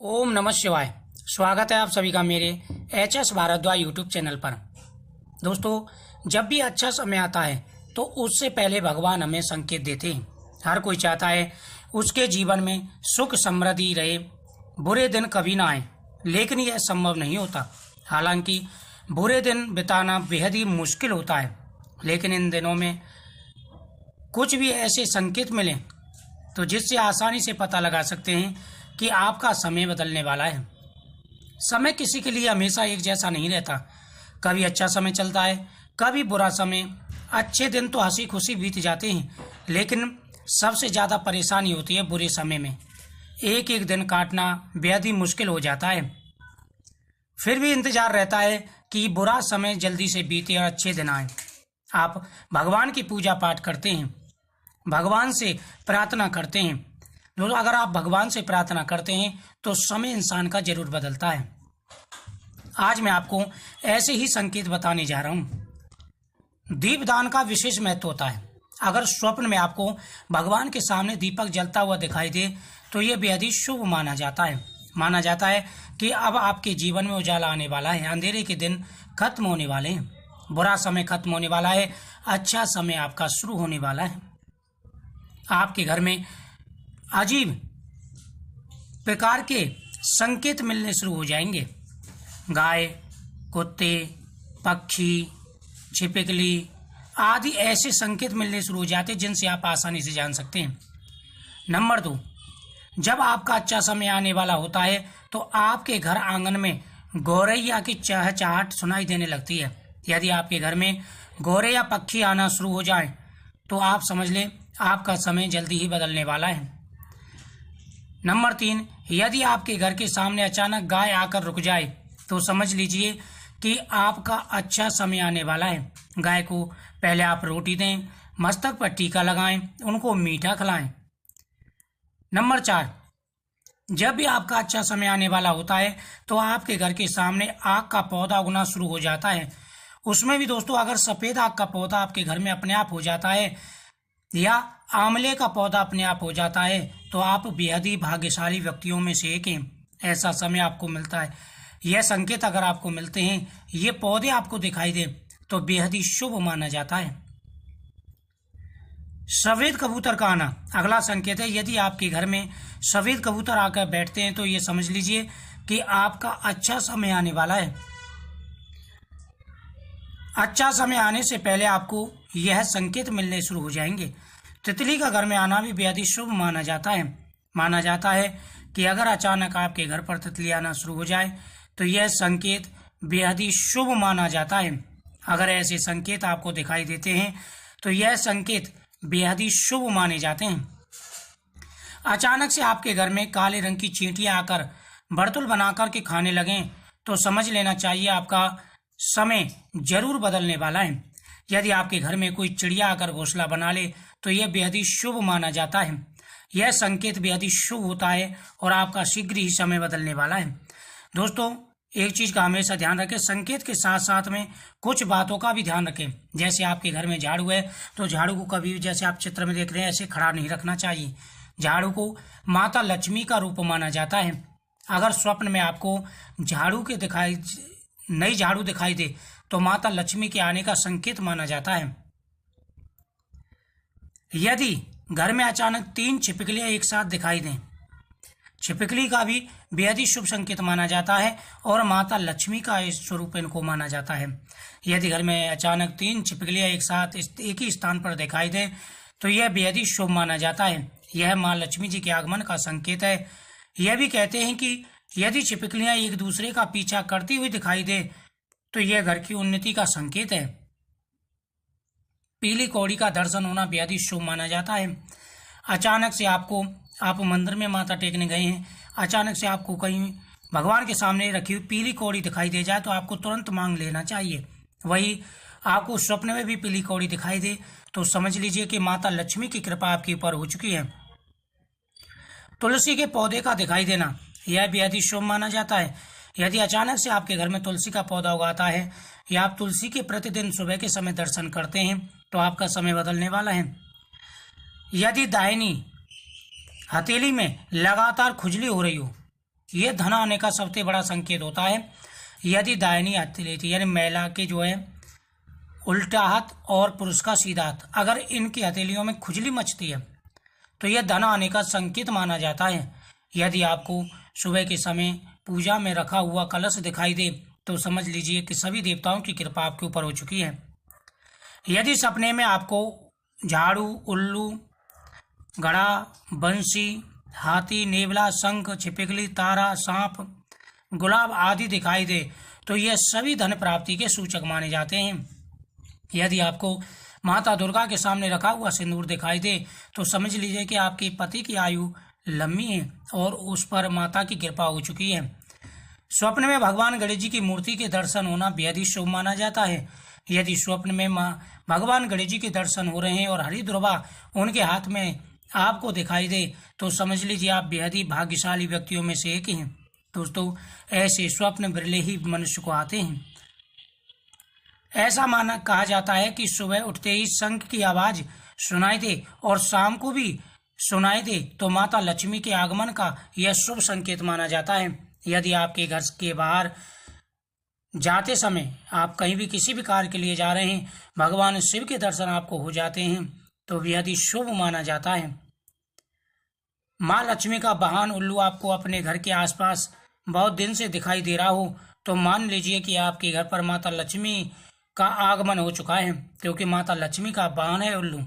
ओम नमः शिवाय। स्वागत है आप सभी का मेरे HS भारद्वाज यूट्यूब चैनल पर। दोस्तों, जब भी अच्छा समय आता है तो उससे पहले भगवान हमें संकेत देते हैं। हर कोई चाहता है उसके जीवन में सुख समृद्धि रहे, बुरे दिन कभी ना आए, लेकिन यह संभव नहीं होता। हालांकि बुरे दिन बिताना बेहद ही मुश्किल होता है, लेकिन इन दिनों में कुछ भी ऐसे संकेत मिले तो जिससे आसानी से पता लगा सकते हैं कि आपका समय बदलने वाला है। समय किसी के लिए हमेशा एक जैसा नहीं रहता। कभी अच्छा समय चलता है, कभी बुरा समय। अच्छे दिन तो हंसी खुशी बीत जाते हैं, लेकिन सबसे ज़्यादा परेशानी होती है बुरे समय में। एक एक दिन काटना बेहद ही मुश्किल हो जाता है। फिर भी इंतजार रहता है कि बुरा समय जल्दी से बीते और अच्छे दिन आए। आप भगवान की पूजा पाठ करते हैं, भगवान से प्रार्थना करते हैं। दोस्तों, अगर आप भगवान से प्रार्थना करते हैं तो समय इंसान का जरूर बदलता है। आज मैं आपको ऐसे ही संकेत बताने जा रहा हूं। दीपदान का विशेष महत्व होता है। अगर स्वप्न में आपको भगवान के सामने दीपक जलता हुआ दिखाई दे तो यह बेहद ही शुभ माना जाता है। माना जाता है कि अब आपके जीवन में उजाला आने वाला है, अंधेरे के दिन खत्म होने वाले हैं, बुरा समय खत्म होने वाला है, अच्छा समय आपका शुरू होने वाला है। आपके घर में अजीब प्रकार के संकेत मिलने शुरू हो जाएंगे। गाय, कुत्ते, पक्षी, छिपकली आदि ऐसे संकेत मिलने शुरू हो जाते हैं जिनसे आप आसानी से जान सकते हैं। नंबर 2, जब आपका अच्छा समय आने वाला होता है तो आपके घर आंगन में गौरैया की चहचहाट सुनाई देने लगती है। यदि आपके घर में गौरैया पक्षी आना शुरू हो जाए तो आप समझ लें आपका समय जल्दी ही बदलने वाला है। नंबर 3, यदि आपके घर के सामने अचानक गाय आकर रुक जाए तो समझ लीजिए कि आपका अच्छा समय आने वाला है। गाय को पहले आप रोटी दें, मस्तक पर टीका लगाएं, उनको मीठा खिलाएं। नंबर 4, जब भी आपका अच्छा समय आने वाला होता है तो आपके घर के सामने आग का पौधा उगना शुरू हो जाता है। उसमें भी दोस्तों, अगर सफ़ेद आग का पौधा आपके घर में अपने आप हो जाता है या आंवले का पौधा अपने आप हो जाता है तो आप बेहद ही भाग्यशाली व्यक्तियों में से एक हैं। ऐसा समय आपको मिलता है। यह संकेत अगर आपको मिलते हैं, ये पौधे आपको दिखाई दे तो बेहद ही शुभ माना जाता है। सफेद कबूतर का आना अगला संकेत है। यदि आपके घर में सफेद कबूतर आकर बैठते हैं तो ये समझ लीजिए कि आपका अच्छा समय आने वाला है। अच्छा समय आने से पहले आपको यह संकेत मिलने शुरू हो जाएंगे। तितली का घर में आना भी बेहद ही शुभ माना जाता है। माना जाता है कि अगर अचानक आपके घर पर तितली आना शुरू हो जाए तो यह संकेत बेहद ही शुभ माना जाता है। अगर ऐसे संकेत आपको दिखाई देते हैं तो यह संकेत बेहद ही शुभ माने जाते हैं। अचानक से आपके घर में काले रंग की चींटियां आकर बर्तुल बनाकर के खाने लगें तो समझ लेना चाहिए आपका समय जरूर बदलने वाला है। यदि आपके घर में कोई चिड़िया आकर घोंसला बना ले तो यह बेहद ही शुभ माना जाता है। यह संकेत बेहद ही शुभ होता है और आपका शीघ्र ही समय बदलने वाला है। दोस्तों, एक चीज का हमेशा ध्यान रखें, संकेत के साथ साथ में कुछ बातों का भी ध्यान रखें। जैसे आपके घर में झाड़ू है तो झाड़ू को कभी, जैसे आप चित्र में देख रहे हैं, ऐसे खड़ा नहीं रखना चाहिए। झाड़ू को माता लक्ष्मी का रूप माना जाता है। अगर स्वप्न में आपको नई झाड़ू दिखाई दे तो माता लक्ष्मी के आने का संकेत माना जाता है। यदि घर में अचानक 3 छिपकलियां एक साथ दिखाई दें, छिपकली का भी बेहद ही शुभ संकेत माना जाता है और माता लक्ष्मी का स्वरूप इनको माना जाता है। यदि घर में अचानक 3 छिपकलियां एक साथ एक ही स्थान पर दिखाई दें तो यह बेहद ही शुभ माना जाता है। यह माँ लक्ष्मी जी के आगमन का संकेत है। यह भी कहते हैं कि यदि छिपकलियां एक दूसरे का पीछा करती हुई दिखाई दे तो यह घर की उन्नति का संकेत है। पीली कौड़ी का दर्शन होना बेहद ही शुभ माना जाता है। अचानक से आप मंदिर में माथा टेकने गए हैं, अचानक से आपको कहीं भगवान के सामने रखी हुई पीली कौड़ी दिखाई दे जाए तो आपको तुरंत मांग लेना चाहिए। वही आपको स्वप्न में भी पीली कौड़ी दिखाई दे तो समझ लीजिए कि माता लक्ष्मी की कृपा आपके ऊपर हो चुकी है। तुलसी के पौधे का दिखाई देना यह बेहद ही शुभ माना जाता है। यदि अचानक से आपके घर में तुलसी का पौधा उगाता है या आप तुलसी के प्रतिदिन सुबह के समय दर्शन करते हैं तो आपका समय बदलने वाला है। यदि दाहिनी हथेली में लगातार खुजली हो रही हो ये धन आने का सबसे बड़ा संकेत होता है। यदि दाहिनी हथेली यानी महिला के जो है उल्टा हाथ और पुरुष का सीधा हाथ, अगर इनकी हथेलियों में खुजली मचती है तो यह धन आने का संकेत माना जाता है। यदि आपको सुबह के समय पूजा में रखा हुआ कलश दिखाई दे तो समझ लीजिए कि सभी देवताओं की कृपा आपके ऊपर हो चुकी है। यदि सपने में आपको झाड़ू, उल्लू, घड़ा, बंसी, हाथी, नेवला, शंख, छिपकली, तारा, सांप, गुलाब आदि दिखाई दे तो यह सभी धन प्राप्ति के सूचक माने जाते हैं। यदि आपको माता दुर्गा के सामने रखा हुआ सिंदूर दिखाई दे तो समझ लीजिए कि आपके पति की आयु लंबी है और उस पर माता की कृपा हो चुकी है। स्वप्न में भगवान गणेश जी की मूर्ति के दर्शन होना बेहद ही शुभ माना जाता है। यदि स्वप्न में भगवान गणेश जी के दर्शन हो रहे हैं और हरी दुर्वा उनके हाथ में आपको दिखाई दे तो समझ लीजिए आप बेहद ही भाग्यशाली व्यक्तियों में से एक हैं। दोस्तों, ऐसे स्वप्न बिरले ही मनुष्य को आते हैं। ऐसा माना कहा जाता है कि सुबह उठते ही शंख की आवाज सुनाई दे और शाम को भी सुनाई दे तो माता लक्ष्मी के आगमन का यह शुभ संकेत माना जाता है। यदि आपके घर के बाहर जाते समय आप कहीं भी किसी भी कार्य के लिए जा रहे हैं, भगवान शिव के दर्शन आपको हो जाते हैं तो बेहद ही शुभ माना जाता है। माँ लक्ष्मी का वाहन उल्लू आपको अपने घर के आसपास बहुत दिन से दिखाई दे रहा हो तो मान लीजिए कि आपके घर पर माता लक्ष्मी का आगमन हो चुका है, क्योंकि माता लक्ष्मी का वाहन है उल्लू।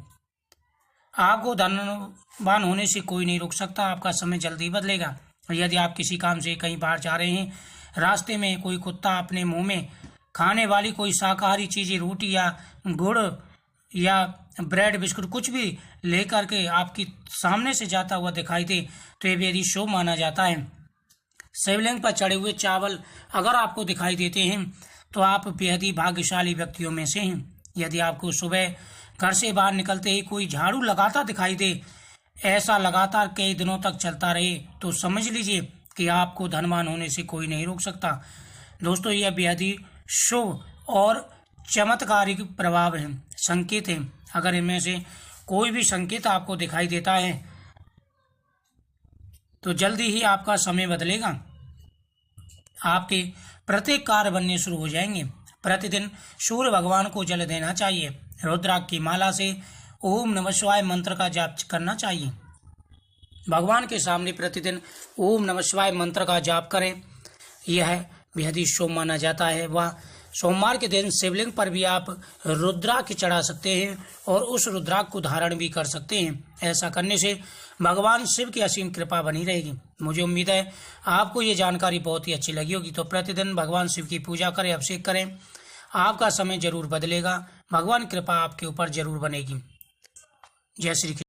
आपको धनवान होने से कोई नहीं रोक सकता, आपका समय जल्दी बदलेगा। यदि आप किसी काम से कहीं बाहर जा रहे हैं, रास्ते में कोई कुत्ता अपने मुंह में खाने वाली कोई शाकाहारी चीजें, रोटी या गुड़ या ब्रेड, बिस्कुट कुछ भी लेकर के आपकी सामने से जाता हुआ दिखाई दे तो ये बेहद शुभ माना जाता है। शिवलिंग पर चढ़े हुए चावल अगर आपको दिखाई देते हैं तो आप बेहद ही भाग्यशाली व्यक्तियों में से हैं। यदि आपको सुबह घर से बाहर निकलते ही कोई झाड़ू लगातार दिखाई दे, ऐसा लगातार कई दिनों तक चलता रहे तो समझ लीजिए कि आपको धनवान होने से कोई नहीं रोक सकता। दोस्तों, यह बेहद ही शुभ और चमत्कारिक प्रभाव है, संकेत है। अगर इनमें से कोई भी संकेत आपको दिखाई देता है तो जल्दी ही आपका समय बदलेगा, आपके प्रत्येक कार्य बनने शुरू हो जाएंगे। प्रतिदिन सूर्य भगवान को जल देना चाहिए। रुद्राक्ष की माला से ओम नमः शिवाय मंत्र का जाप करना चाहिए। भगवान के सामने प्रतिदिन ओम नमः शिवाय मंत्र का जाप करें, यह बेहद ही शुभ माना जाता है। वह सोमवार के दिन शिवलिंग पर भी आप रुद्राक्ष चढ़ा सकते हैं और उस रुद्राक्ष को धारण भी कर सकते हैं। ऐसा करने से भगवान शिव की असीम कृपा बनी रहेगी। मुझे उम्मीद है आपको ये जानकारी बहुत ही अच्छी लगी होगी। तो प्रतिदिन भगवान शिव की पूजा करें, अभिषेक करें, आपका समय जरूर बदलेगा, भगवान कृपा आपके ऊपर जरूर बनेगी। जय श्री कृष्ण।